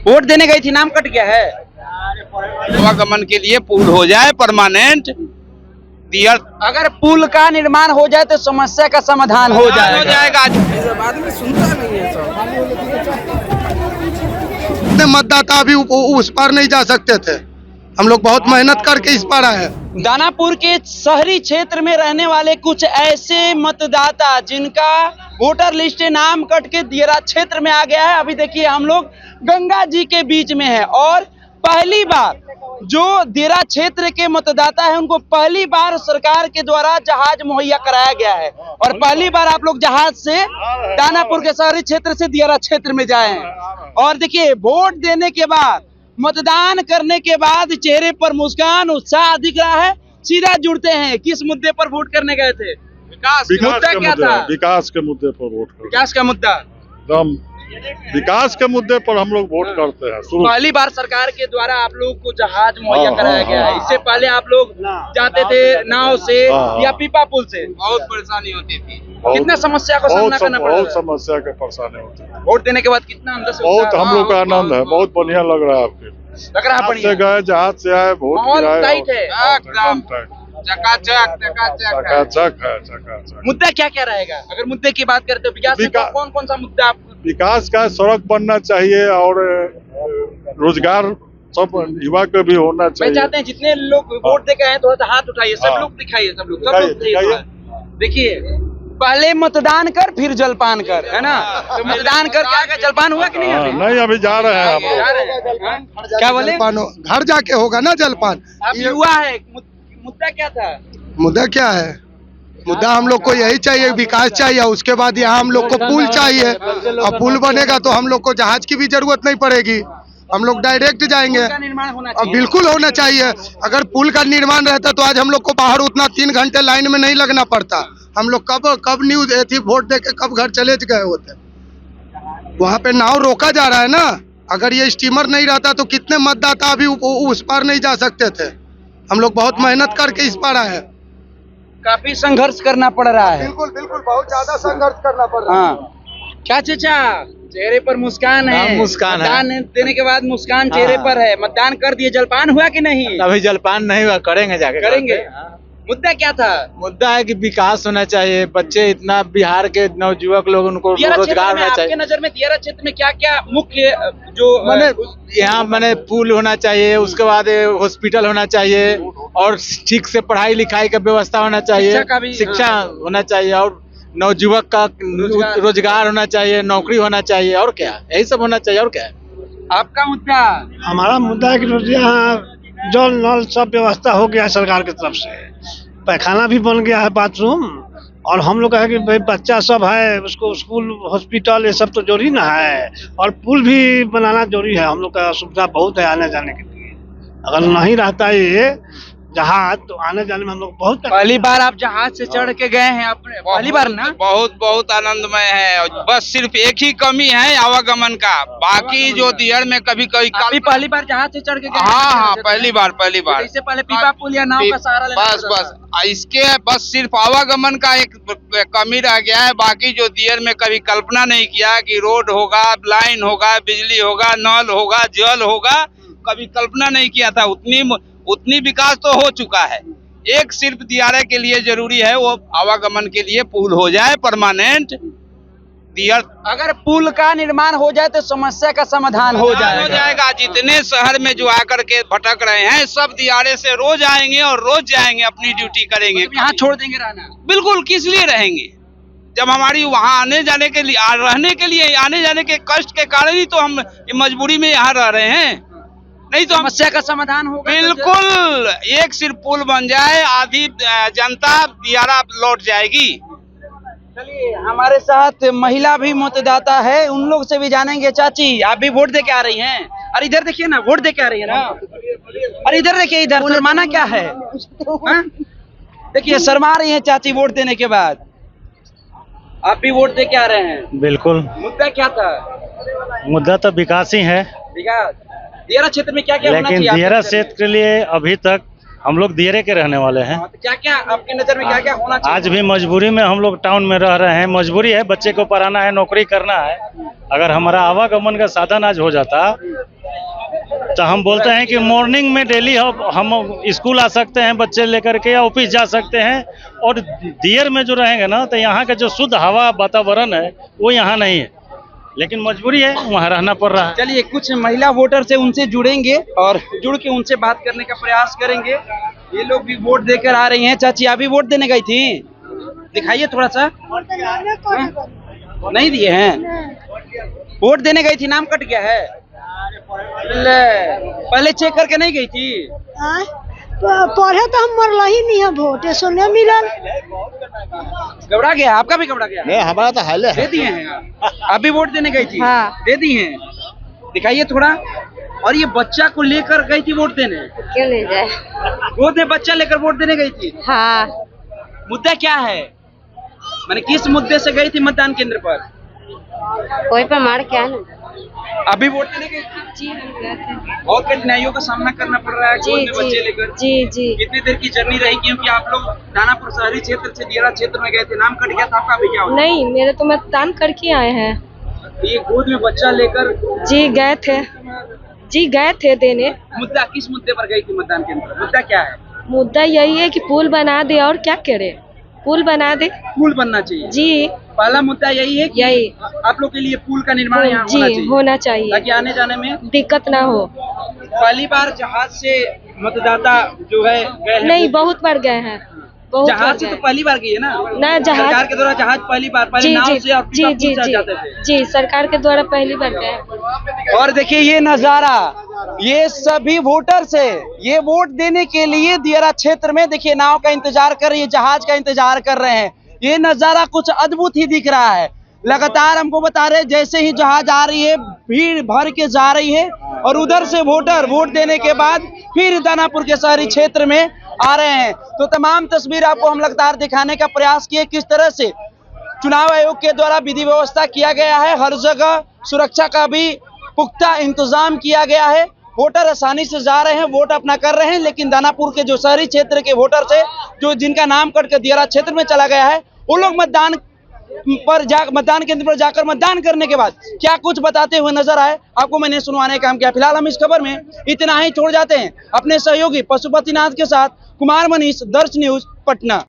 Vote देने गई थी, नाम कट गया है। आवागमन के लिए पुल हो जाए परमानेंट। अगर पुल का निर्माण हो जाए तो समस्या का समाधान हो जाएगा। आदमी सुनता नहीं है इतने मतदाता भी उस पार नहीं जा सकते थे। हम लोग बहुत मेहनत करके इस पार आए। दानापुर के शहरी क्षेत्र में रहने वाले कुछ ऐसे मतदाता जिनका वोटर लिस्ट नाम कट के दियरा क्षेत्र में आ गया है। अभी देखिए हम लोग गंगा जी के बीच में है और पहली बार जो दियरा क्षेत्र के मतदाता है उनको पहली बार सरकार के द्वारा जहाज मुहैया कराया गया है और पहली बार आप लोग जहाज से दानापुर के शहरी क्षेत्र से दियरा क्षेत्र में जाए हैं। और देखिए वोट देने के बाद, मतदान करने के बाद चेहरे पर मुस्कान, उत्साह दिख रहा है। सीधा जुड़ते हैं, किस मुद्दे पर वोट करने गए थे? विकास मुद्दा क्या था? विकास के मुद्दे पर वोट करते। विकास का मुद्दा, विकास के मुद्दे पर हम लोग वोट करते हैं। पहली बार सरकार के द्वारा आप लोगों को जहाज मुहैया कराया गया है। इससे पहले आप लोग जाते थे नाव से या पीपा पुल से, बहुत परेशानी होती थी। कितना समस्या का सामना करना पड़ा? बहुत समस्या के परेशानी होती है। वोट देने के बाद कितना अंदर से बहुत हम लोग का आनंद है, बहुत बढ़िया लग रहा है। आपके लग रहा है से गए, जहाज से आए, वोट बहुत टाइट है, एकदम टाइट, चकाचक है, चकाचक। मुद्दा क्या क्या रहेगा? अगर मुद्दे की बात करते हो विकास में कौन कौन सा मुद्दा? विकास का सड़क बनना चाहिए और रोजगार सब युवा को भी होना चाहिए। मैं चाहते हैं जितने लोग वोट दे के आए थोड़ा सा हाथ उठाइए, सब लोग दिखाइए, सब लोग देखिए। पहले मतदान कर फिर जलपान कर, है ना? तो मतदान कर क्या जलपान हुआ कि नहीं? नहीं, अभी जा रहे हैं हम लोग। क्या बोले? घर जाके होगा ना जलपान। अब युवा है, मुद्दा क्या था? मुद्दा क्या है? मुद्दा हम लोग को यही चाहिए, विकास चाहिए। उसके बाद यहाँ हम लोग को पुल चाहिए और पुल बनेगा तो हम लोग को जहाज की भी जरूरत नहीं पड़ेगी, हम लोग डायरेक्ट जाएंगे। और बिल्कुल होना चाहिए। अगर पुल का निर्माण रहता तो आज हम लोग को बाहर उतना 3 घंटे लाइन में नहीं लगना पड़ता। हम लोग कब न्यूज थी, वोट दे के कब घर चले गए होते। वहाँ पे नाव रोका जा रहा है ना। अगर ये स्टीमर नहीं रहता तो कितने मतदाता अभी उस पार नहीं जा सकते थे। हम लोग बहुत मेहनत करके इस पार आए। काफी संघर्ष करना पड़ रहा है। बिल्कुल बिल्कुल, बहुत ज्यादा संघर्ष करना पड़ रहा है। हाँ। क्या चाचा, चेहरे पर मुस्कान है? मुस्कान है। मतदान देने के बाद मुस्कान चेहरे पर है। मतदान कर दिए, जलपान हुआ कि नहीं? अभी जलपान नहीं हुआ, करेंगे जाके करेंगे। मुद्दा क्या था? मुद्दा है कि विकास होना चाहिए। बच्चे इतना बिहार के नवयुवक लोग, उनको रोजगार होना चाहिए। आपके नजर में दियरा क्षेत्र में क्या क्या मुख्य जो मैंने यहाँ पुल होना चाहिए, उसके बाद हॉस्पिटल होना चाहिए और ठीक से पढ़ाई लिखाई का व्यवस्था होना चाहिए, शिक्षा होना चाहिए और नवयुवक का रोजगार होना चाहिए, नौकरी होना चाहिए और क्या, यही सब होना चाहिए और क्या है। आपका मुद्दा? हमारा मुद्दा है कि यहाँ जल नल सब व्यवस्था हो गया है सरकार की तरफ से। पैखाना भी बन गया है, बाथरूम, और हम लोग है कि भाई बच्चा सब है, उसको स्कूल हॉस्पिटल ये सब तो जरूरी ना है, और पुल भी बनाना जरूरी है। हम लोग का सुविधा बहुत है आने जाने के लिए। अगर नहीं रहता ये जहाज तो आने जाने में हम लोग बहुत। पहली बार आप जहाज से चढ़ के गए हैं अपने? पहली बार ना? बहुत आनंदमय है। बस सिर्फ एक ही कमी है आवागमन का, बाकी जो दियर में कभी पहली बार जहाज से चढ़ के गए? हाँ, पहली बार। इससे पहले पीपा पुल या नाव का सहारा लेना? बस इसके बस सिर्फ आवागमन का एक कमी रह गया है। बाकी जो दियर में कभी कल्पना नहीं किया कि रोड होगा, लाइन होगा, बिजली होगा, नल होगा, जल होगा, कभी कल्पना नहीं किया था। उतनी विकास तो हो चुका है। एक सिर्फ दियारे के लिए जरूरी है, वो आवागमन के लिए पुल हो जाए परमानेंट। अगर पुल का निर्माण हो जाए तो समस्या का समाधान हो जाएगा। जितने शहर में जो आकर के भटक रहे हैं सब दियारे से रोज आएंगे और रोज जाएंगे, अपनी ड्यूटी करेंगे। यहाँ छोड़ देंगे रहना? बिल्कुल, किस लिए रहेंगे जब हमारी वहाँ आने जाने के लिए, रहने के लिए, आने जाने के कष्ट के कारण ही तो हम मजबूरी में यहाँ रह रहे हैं। नहीं तो समस्या का समाधान होगा। बिल्कुल, एक सिर्फ पुल बन जाए, आधी जनता दियारा लौट जाएगी। चलिए, हमारे साथ महिला भी मतदाता है, उन लोग से भी जानेंगे। चाची, आप भी वोट दे के आ रही हैं? अरे इधर देखिए ना, वोट दे के आ रही है ना। अरे इधर देखिए, इधर शर्माना क्या है? देखिए शर्मा रही है चाची वोट देने के बाद। आप भी वोट दे के आ रहे हैं? बिल्कुल। मुद्दा क्या था? मुद्दा तो विकास ही है। विकास दियरा क्षेत्र में क्या क्या होना चाहिए? लेकिन दियरा क्षेत्र के लिए अभी तक हम लोग दियरे के रहने वाले हैं। तो क्या क्या आपकी नजर में क्या क्या होना चाहिए? आज भी मजबूरी में हम लोग टाउन में रह रहे हैं, मजबूरी है, बच्चे को पढ़ाना है, नौकरी करना है। अगर हमारा आवागमन का साधन आज हो जाता तो हम बोलते हैं कि मॉर्निंग में डेली हम स्कूल आ सकते हैं बच्चे लेकर के, या ऑफिस जा सकते हैं। और दियर में जो रहेंगे ना, तो यहाँ का जो शुद्ध हवा वातावरण है वो यहाँ नहीं है, लेकिन मजबूरी है, वहाँ रहना पड़ रहा है। चलिए कुछ महिला वोटर से उनसे जुड़ेंगे और जुड़ के उनसे बात करने का प्रयास करेंगे। ये लोग भी वोट देकर आ रही हैं। चाची आप भी वोट देने गई थी? दिखाइए थोड़ा सा। नहीं दिए हैं? वोट देने गई थी, नाम कट गया है। ले, पहले चेक करके नहीं गई थी? पढ़े तो हम मरला ही नहीं है, वोट सुनने मिलल। घबरा गया? आपका भी घबरा गया? नहीं, हमारा तो हाल दे दिए हैं। आप भी वोट देने गई थी? हाँ। दे दी हैं। दिखाइए थोड़ा। और ये बच्चा को लेकर गई थी वोट देने? क्यों नहीं जाए? गोद में बच्चा लेकर वोट देने गई थी? हाँ। मुद्दा क्या है? मैंने किस मुद्दे से गई थी मतदान केंद्र पर? कोई पर मार क्या ना? अभी वोट देने गई थी? जी हम गए थे। बहुत कठिनाइयों का सामना करना पड़ रहा है गोद में बच्चे लेकर। जी जी। कितनी देर की जर्नी रही, क्योंकि आप लोग दानापुर शहरी क्षेत्र से दियरा क्षेत्र में गए थे, नाम कट गया था आपका? भी क्या हुआ? नहीं, मेरे तो मतदान करके आए हैं। ये गोद में बच्चा लेकर जी गए थे, जी गए थे देने। मुद्दा किस मुद्दे पर गई थी मतदान केंद्र पर? मुद्दा क्या है? मुद्दा यही है कि पुल बना दे, और क्या करे, पुल बना दे। पुल बनना चाहिए जी पहला मुद्दा यही है कि यही आप लोग के लिए पुल का निर्माण यहाँ जी होना चाहिए, होना चाहिए, ताकि आने जाने में दिक्कत ना हो। पहली बार जहाज से मतदाता जो है गए हैं। नहीं, बहुत बार गए हैं, बहुत जहाज बार से तो गए। पहली बार गई है ना? ना जहाज, सरकार के द्वारा जहाज पहली बार, पहले जी नाव जी से और जी फिर जी पुल से जी जाते थे। जी, सरकार के द्वारा पहली बार गए। और देखिए ये नजारा, ये सभी वोटर्स है, ये वोट देने के लिए दियरा क्षेत्र में देखिए नाव का इंतजार कर रही है, जहाज का इंतजार कर रहे हैं। ये नजारा कुछ अद्भुत ही दिख रहा है। लगातार हमको बता रहे जैसे ही जहाज आ रही है भीड़ भर के जा रही है, और उधर से वोटर वोट देने के बाद फिर दानापुर के शहरी क्षेत्र में आ रहे हैं। तो तमाम तस्वीर आपको हम लगातार दिखाने का प्रयास किए, किस तरह से चुनाव आयोग के द्वारा विधि व्यवस्था किया गया है। हर जगह सुरक्षा का भी पुख्ता इंतजाम किया गया है। वोटर आसानी से जा रहे हैं, वोट अपना कर रहे हैं, लेकिन दानापुर के जो शहरी क्षेत्र के वोटर है, जो जिनका नाम कट कर दियरा क्षेत्र में चला गया है, वो लोग मतदान केंद्र पर जाकर मतदान करने के बाद क्या कुछ बताते हुए नजर आए, आपको मैंने सुनवाने का काम किया। फिलहाल हम इस खबर में इतना ही छोड़ जाते हैं। अपने सहयोगी पशुपतिनाथ के साथ कुमार मनीष, दर्श न्यूज, पटना।